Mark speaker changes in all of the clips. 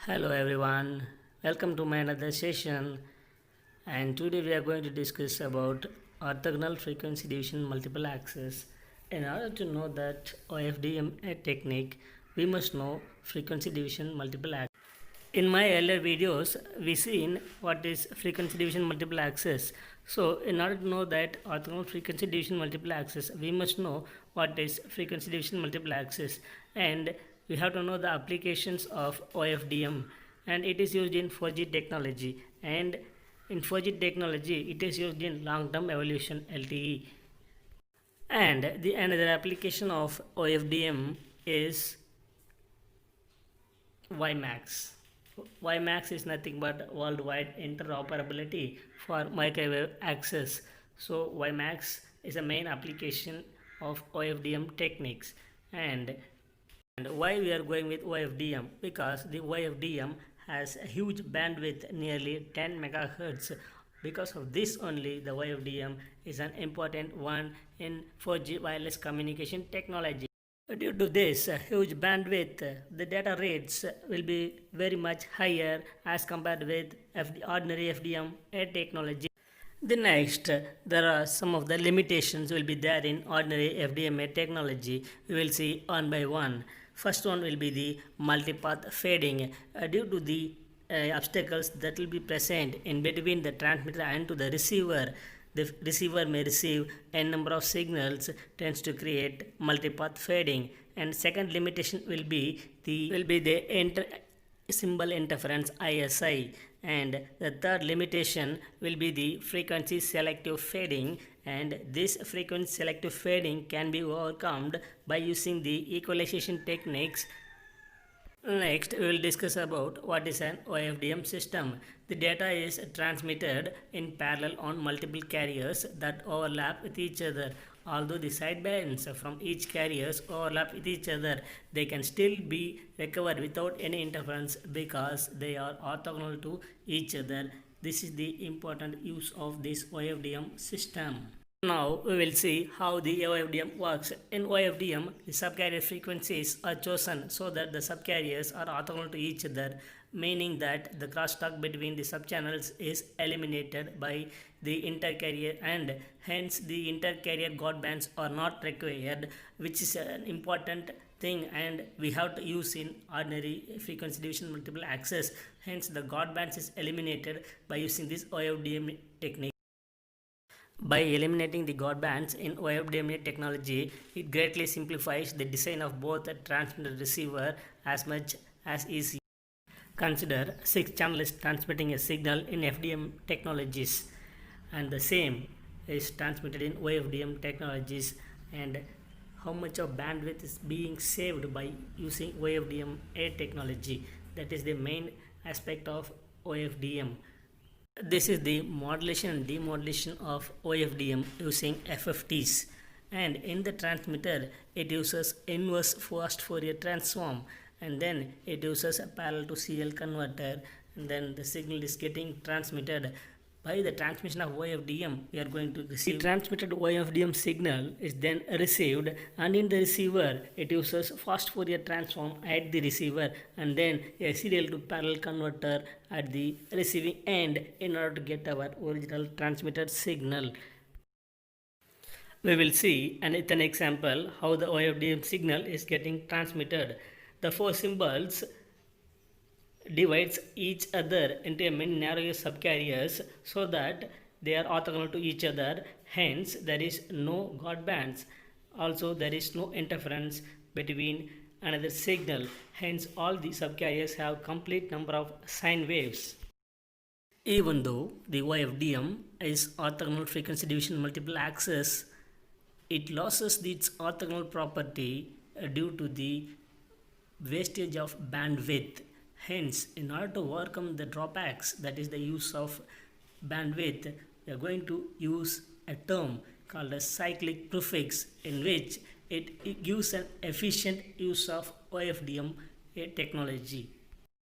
Speaker 1: Hello everyone, welcome to my another session, and today we are going to discuss about orthogonal frequency division multiple access. In order to know that Ofdm technique, we must know frequency division multiple access. In my earlier videos, we seen what is frequency division multiple access. So in order to know that orthogonal frequency division multiple access, we must know what is frequency division multiple access, and we have to know the applications of Ofdm, and it is used in 4G technology, and in 4G technology it is used in long-term evolution LTE. And the another application of Ofdm is WiMAX. WiMAX is nothing but worldwide interoperability for microwave access. So WiMAX is a main application of Ofdm techniques. And why we are going with Ofdm? Because the Ofdm has a huge bandwidth, nearly 10 megahertz. Because of this only, the Ofdm is an important one in 4G wireless communication technology. Due to this huge bandwidth, the data rates will be very much higher as compared with ordinary FDM technology. The next, there are some of the limitations will be there in ordinary FDMA technology. We will see one by one. First one will be the multipath fading. Due to the obstacles that will be present in between the transmitter and to the receiver may receive n number of signals, tends to create multipath fading. And second limitation will be the symbol interference ISI. And the third limitation will be the frequency selective fading, and this frequency selective fading can be overcome by using the equalization techniques. Next, we will discuss about what is an Ofdm system. The data is transmitted in parallel on multiple carriers that overlap with each other. Although the sidebands from each carriers overlap with each other, they can still be recovered without any interference because they are orthogonal to each other. This is the important use of this Ofdm system. Now we will see how the Ofdm works. In Ofdm, the subcarrier frequencies are chosen so that the subcarriers are orthogonal to each other, meaning that the crosstalk between the subchannels is eliminated by the intercarrier, and hence the intercarrier guard are not required, which is an important thing and we have to use in ordinary frequency division multiple access. Hence the guard is eliminated by using this Ofdm technique. By eliminating the guard bands in Ofdm technology, it greatly simplifies the design of both a transmitter and receiver as much as easy. Consider 6 channels transmitting a signal in FDM technologies, and the same is transmitted in Ofdm technologies, and how much of bandwidth is being saved by using Ofdm technology. That is the main aspect of Ofdm. This is the modulation and demodulation of Ofdm using FFTS, and in the transmitter it uses inverse fast Fourier transform, and then it uses a parallel to CL converter, and then the signal is getting transmitted. By the transmission of Ofdm, we are going to receive the transmitted Ofdm signal is then received, and in the receiver it uses fast Fourier transform at the receiver and then a serial to parallel converter at the receiving end in order to get our original transmitted signal. We will see with an example how the Ofdm signal is getting transmitted. The 4 symbols divides each other into many narrower subcarriers so that they are orthogonal to each other. Hence there is no guard bands. Also there is no interference between another signal. Hence all the subcarriers have complete number of sine waves. Even though the Ofdm is orthogonal frequency division multiple access, it loses its orthogonal property due to the wastage of bandwidth. Hence, in order to overcome the drawbacks, that is the use of bandwidth, we are going to use a term called a cyclic prefix, in which it gives an efficient use of Ofdm technology.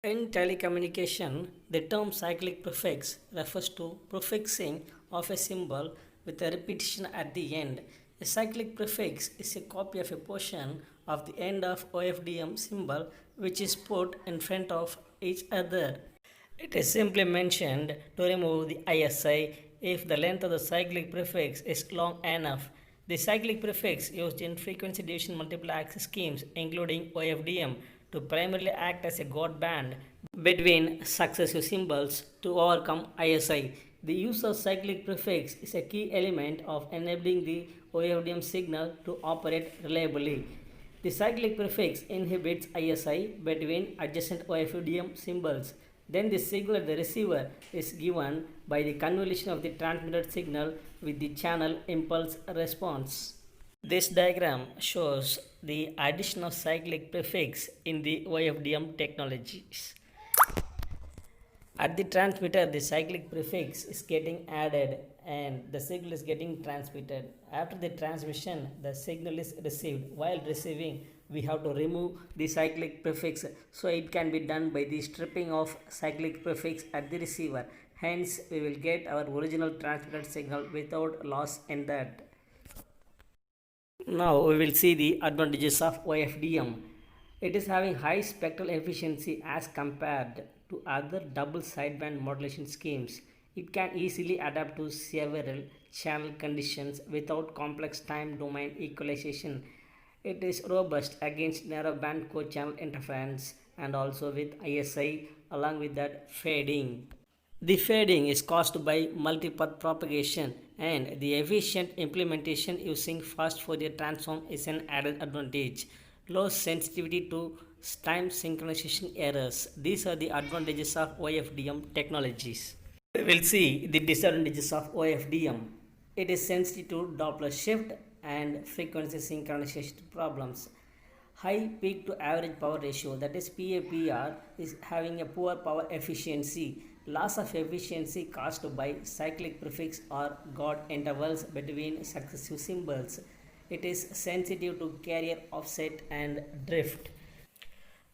Speaker 1: In telecommunication, the term cyclic prefix refers to prefixing of a symbol with a repetition at the end. A cyclic prefix is a copy of a portion of the end of OFDM symbol which is put in front of each other. It is simply mentioned to remove the ISI if the length of the cyclic prefix is long enough. The cyclic prefix used in frequency division multiplex schemes including OFDM to primarily act as a guard band between successive symbols to overcome ISI. The use of cyclic prefix is a key element of enabling the OFDM signal to operate reliably. The cyclic prefix inhibits ISI between adjacent OFDM symbols. Then the signal at the receiver is given by the convolution of the transmitted signal with the channel impulse response. This diagram shows the addition of cyclic prefix in the OFDM technologies. At the transmitter, the cyclic prefix is getting added and the signal is getting transmitted. After the transmission, the signal is received. While receiving, we have to remove the cyclic prefix. So it can be done by the stripping of cyclic prefix at the receiver. Hence, we will get our original transmitted signal without loss in that. Now we will see the advantages of OFDM. It is having high spectral efficiency as compared to other double sideband modulation schemes. It can easily adapt to several channel conditions without complex time domain equalization. It is robust against narrowband co-channel interference and also with ISI along with that fading. The fading is caused by multipath propagation and the efficient implementation using fast Fourier transform is an added advantage. Low sensitivity to time synchronization errors. These are the advantages of OFDM technologies. We will see the disadvantages of OFDM. It is sensitive to Doppler shift and frequency synchronization problems. High peak to average power ratio, that is PAPR, is having a poor power efficiency. Loss of efficiency caused by cyclic prefix or guard intervals between successive symbols. It is sensitive to carrier offset and drift.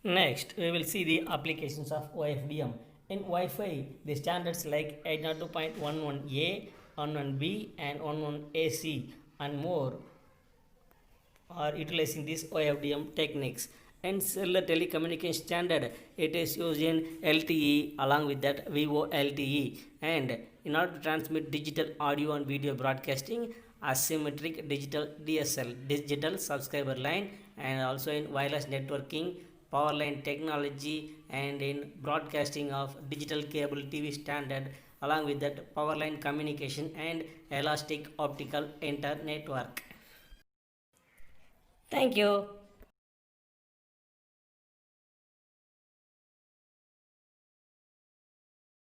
Speaker 1: Next, we will see the applications of OFDM. In Wi-Fi, the standards like 802.11a, 11b and 11ac and more are utilizing these OFDM techniques. And cellular telecommunication standard, it is used in LTE along with that VoLTE. And in order to transmit digital audio and video broadcasting, asymmetric digital DSL, digital subscriber line, and also in wireless networking, power line technology, and in broadcasting of digital cable TV standard along with that power line communication and elastic optical internetwork. Thank you.